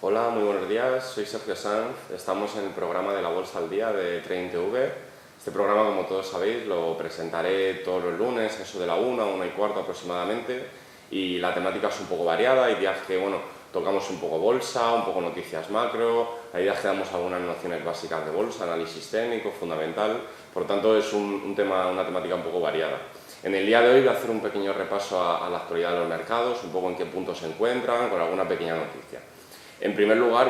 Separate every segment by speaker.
Speaker 1: Hola, muy buenos días, soy Sergio Sanz, estamos en el programa de la Bolsa al Día de TradingTV. Este programa, como todos sabéis, lo presentaré todos los lunes, eso de la 1:15 aproximadamente, y la temática es un poco variada. Hay días que, tocamos un poco bolsa, un poco noticias macro, hay días que damos algunas nociones básicas de bolsa, análisis técnico, fundamental, por lo tanto es una temática un poco variada. En el día de hoy voy a hacer un pequeño repaso a la actualidad de los mercados, un poco en qué puntos se encuentran, con alguna pequeña noticia. En primer lugar,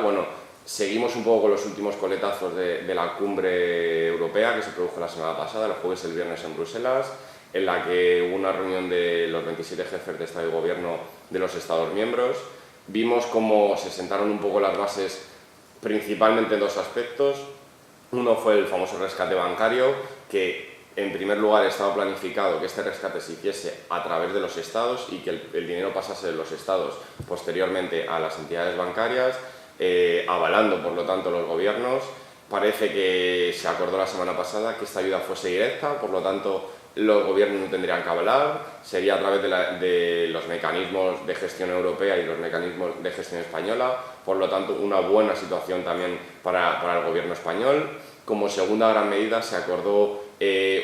Speaker 1: seguimos un poco con los últimos coletazos de la cumbre europea que se produjo la semana pasada, el jueves y el viernes en Bruselas, en la que hubo una reunión de los 27 jefes de Estado y Gobierno de los Estados miembros. Vimos cómo se sentaron un poco las bases principalmente en dos aspectos. Uno fue el famoso rescate bancario, que en primer lugar estaba planificado que este rescate se hiciese a través de los estados y que el dinero pasase de los estados posteriormente a las entidades bancarias, avalando por lo tanto los gobiernos. Parece que se acordó la semana pasada que esta ayuda fuese directa, por lo tanto los gobiernos no tendrían que avalar, sería a través de los mecanismos de gestión europea y los mecanismos de gestión española, por lo tanto una buena situación también para el gobierno español. Como segunda gran medida se acordó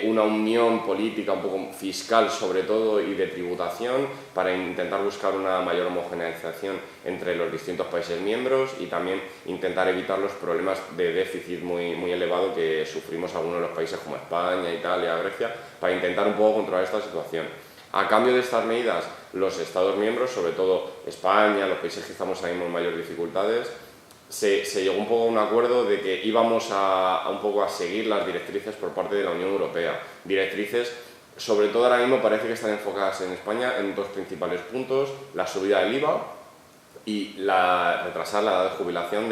Speaker 1: una unión política, un poco fiscal sobre todo, y de tributación para intentar buscar una mayor homogeneización entre los distintos países miembros y también intentar evitar los problemas de déficit muy elevado que sufrimos algunos de los países como España, Italia, Grecia, para intentar un poco controlar esta situación. A cambio de estas medidas, los Estados miembros, sobre todo España, los países que estamos ahí en mayores dificultades, se llegó un poco a un acuerdo de que íbamos un poco a seguir las directrices por parte de la Unión Europea. Directrices, sobre todo ahora mismo parece que están enfocadas en España en dos principales puntos: la subida del IVA y retrasar la edad de jubilación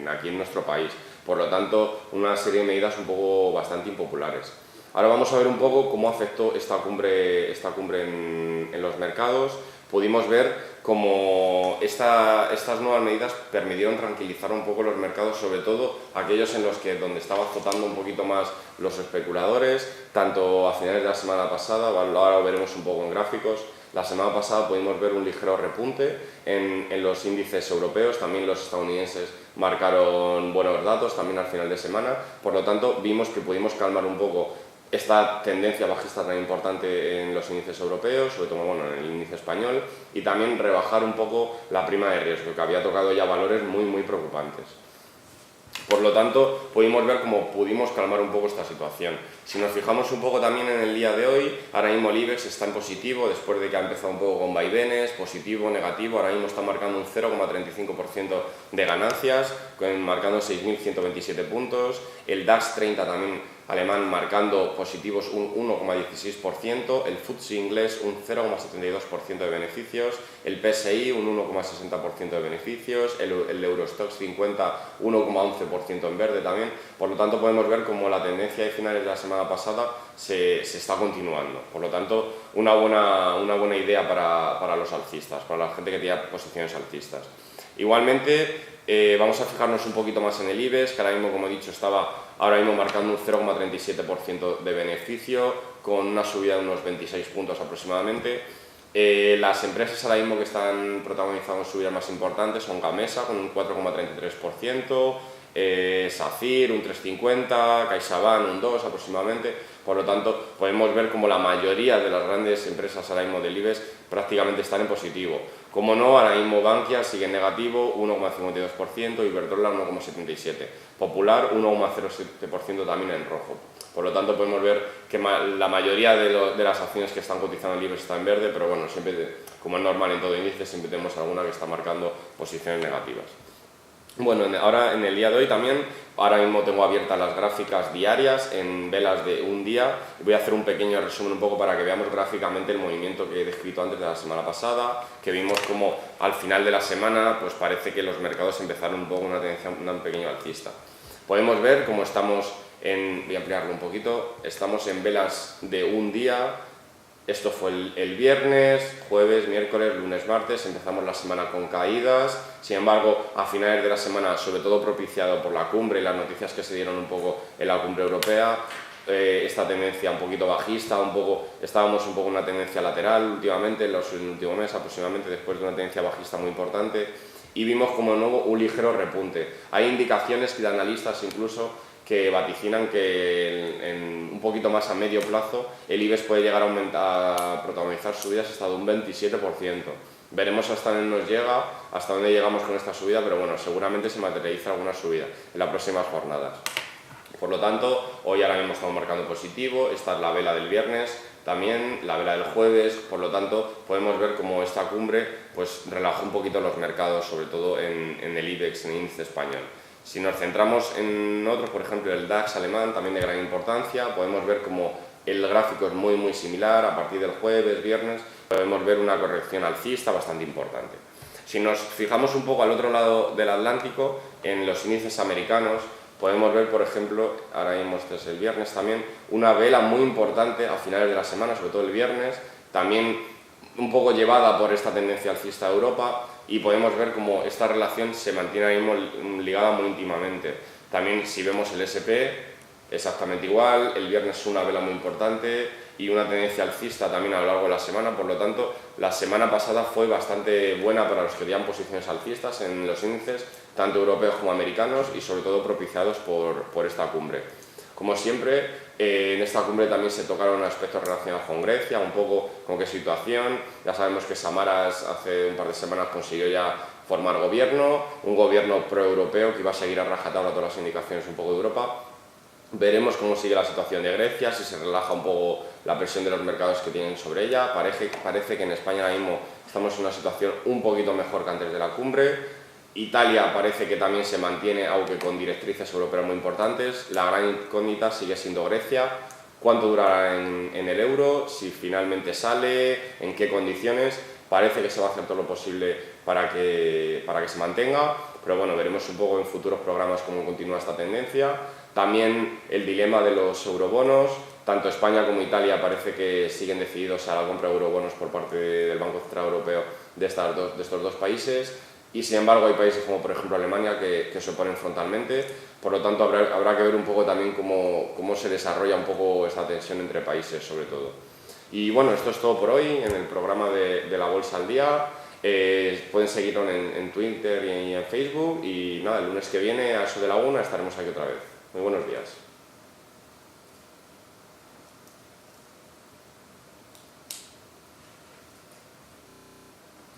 Speaker 1: aquí en nuestro país. Por lo tanto, una serie de medidas un poco bastante impopulares. Ahora vamos a ver un poco cómo afectó esta cumbre en los mercados. Pudimos ver cómo estas nuevas medidas permitieron tranquilizar un poco los mercados, sobre todo aquellos en los que donde estaba azotando un poquito más los especuladores, tanto a finales de la semana pasada, ahora lo veremos un poco en gráficos. La semana pasada pudimos ver un ligero repunte en los índices europeos, también los estadounidenses marcaron buenos datos también al final de semana, por lo tanto vimos que pudimos calmar un poco esta tendencia bajista tan importante en los índices europeos, sobre todo en el índice español, y también rebajar un poco la prima de riesgo, que había tocado ya valores muy preocupantes. Por lo tanto, pudimos ver cómo pudimos calmar un poco esta situación. Si nos fijamos un poco también en el día de hoy, ahora mismo el IBEX está en positivo, después de que ha empezado un poco con vaivenes, positivo, negativo, ahora mismo está marcando un 0,35% de ganancias, marcando 6.127 puntos. El DAX 30 también alemán marcando positivos un 1,16%, el FTSE inglés un 0,72% de beneficios, el PSI un 1,60% de beneficios, el Eurostoxx 50 1,11% en verde también. Por lo tanto podemos ver cómo la tendencia de finales de la semana pasada se está continuando. Por lo tanto, una buena idea para los alcistas, para la gente que tiene posiciones alcistas. Igualmente, vamos a fijarnos un poquito más en el IBEX, que ahora mismo, como he dicho, estaba ahora mismo marcando un 0,37% de beneficio, con una subida de unos 26 puntos aproximadamente. Las empresas ahora mismo que están protagonizando subidas más importantes son Gamesa con un 4,33%, SACIR un 3,50%, CaixaBank un 2% aproximadamente. Por lo tanto, podemos ver como la mayoría de las grandes empresas ahora mismo del IBEX prácticamente están en positivo. Como no, ahora mismo Bankia sigue en negativo, 1,52%, Iberdrola 1,77%, Popular 1,07% también en rojo. Por lo tanto, podemos ver que la mayoría de las acciones que están cotizando en el IBEX está en verde, pero bueno, siempre, como es normal en todo índice, siempre tenemos alguna que está marcando posiciones negativas. Bueno, ahora en el día de hoy también, ahora mismo tengo abiertas las gráficas diarias en velas de un día. Voy a hacer un pequeño resumen un poco para que veamos gráficamente el movimiento que he descrito antes de la semana pasada, que vimos como al final de la semana pues parece que los mercados empezaron un poco una tendencia un pequeño alcista. Podemos ver cómo estamos voy a ampliarlo un poquito, estamos en velas de un día Esto fue el viernes, jueves, miércoles, lunes, martes, empezamos la semana con caídas. Sin embargo, a finales de la semana, sobre todo propiciado por la cumbre y las noticias que se dieron un poco en la cumbre europea, esta tendencia un poquito bajista, estábamos un poco en una tendencia lateral últimamente, en el último mes aproximadamente, después de una tendencia bajista muy importante, y vimos como de nuevo un ligero repunte. Hay indicaciones de analistas incluso que vaticinan que un poquito más a medio plazo el IBEX puede llegar a protagonizar subidas hasta de un 27%. Veremos hasta dónde nos llega, hasta dónde llegamos con esta subida, pero bueno, seguramente se materializa alguna subida en las próximas jornadas. Por lo tanto, hoy ahora mismo estamos marcando positivo, esta es la vela del viernes, también la vela del jueves, por lo tanto podemos ver cómo esta cumbre pues relajó un poquito los mercados, sobre todo en el IBEX, en el índice español. Si nos centramos en otros, por ejemplo el DAX alemán, también de gran importancia, podemos ver como el gráfico es muy similar. A partir del jueves, viernes, podemos ver una corrección alcista bastante importante. Si nos fijamos un poco al otro lado del Atlántico, en los índices americanos, podemos ver, por ejemplo, ahora mismo este es el viernes también, una vela muy importante a finales de la semana, sobre todo el viernes, también un poco llevada por esta tendencia alcista de Europa, y podemos ver cómo esta relación se mantiene ahí mismo ligada muy íntimamente. También si vemos el S&P, exactamente igual, el viernes una vela muy importante y una tendencia alcista también a lo largo de la semana, por lo tanto la semana pasada fue bastante buena para los que tenían posiciones alcistas en los índices, tanto europeos como americanos, y sobre todo propiciados por esta cumbre. Como siempre, en esta cumbre también se tocaron aspectos relacionados con Grecia, un poco con qué situación. Ya sabemos que Samaras hace un par de semanas consiguió ya formar gobierno, un gobierno pro-europeo que iba a seguir a rajatabla todas las indicaciones un poco de Europa. Veremos cómo sigue la situación de Grecia, si se relaja un poco la presión de los mercados que tienen sobre ella. Parece que en España ahora mismo estamos en una situación un poquito mejor que antes de la cumbre. Italia parece que también se mantiene, aunque con directrices europeas muy importantes. La gran incógnita sigue siendo Grecia. ¿Cuánto durará en el euro? Si finalmente sale, en qué condiciones. Parece que se va a hacer todo lo posible para que se mantenga, pero bueno, veremos un poco en futuros programas cómo continúa esta tendencia. También el dilema de los eurobonos. Tanto España como Italia parece que siguen decididos a la compra de eurobonos por parte del Banco Central Europeo de estos dos países. Y sin embargo hay países como por ejemplo Alemania que se oponen frontalmente, por lo tanto habrá que ver un poco también cómo se desarrolla un poco esta tensión entre países sobre todo. Y bueno, esto es todo por hoy en el programa de la Bolsa al Día. Pueden seguirnos en Twitter y en Facebook, y nada, el lunes que viene a eso de la 1 estaremos aquí otra vez. Muy buenos días.